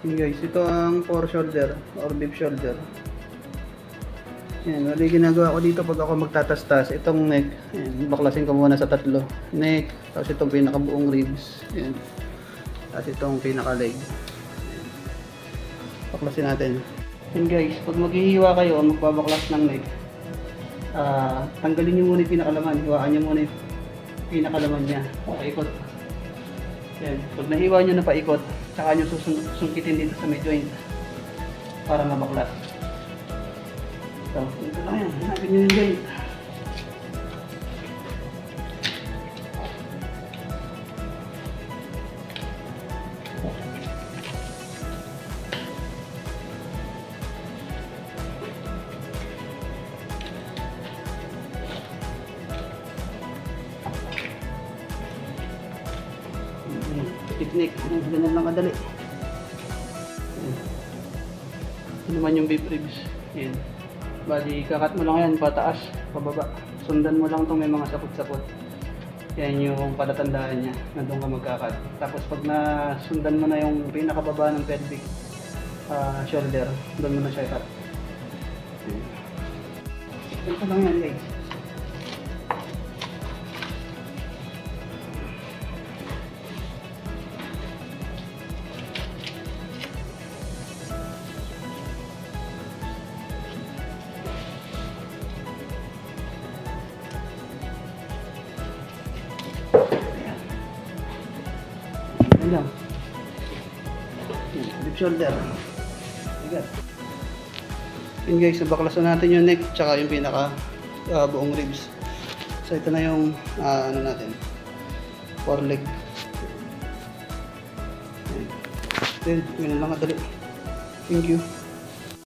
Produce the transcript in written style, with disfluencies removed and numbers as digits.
Yun guys, ito ang core shoulder or beef shoulder. Yan, wala ginagawa ko dito pag ako magtatastas. Itong neck, yan, baklasin ko muna sa tatlo. Neck, tapos itong pinakabuong ribs. Yan. Tapos itong pinaka-leg. Baklasin natin. Yan guys, pag maghihiwa kayo o magbabaklas ng neck, tanggalin nyo muna yung pinakalaman. Hiwaan nyo muna yung pinakalaman niya. Paikot. Yan. Pag nahiwa nyo na paikot, saka nyo susungkitin dito sa may joint para mabaklas. So, ito lang yan. Hanapin nyo yung joint. Technique, ganyan lang kadali. Ito naman yung beef ribs. Yan. Bali, kakat mo lang yan, pataas, pababa. Sundan mo lang itong may mga sapot-sapot. Yan yung palatandaan niya na doon ka magkakat. Tapos pag nasundan mo na yung pinakababa ng pelvic shoulder, doon mo na siya cut. Ito lang yan guys. Ayan lang. Deep shoulder. Ayan. Yun guys, nabaklasan natin yung neck tsaka yung pinaka buong ribs. So ito na yung ano natin, foreleg. Then, yun lang kadali. Thank you.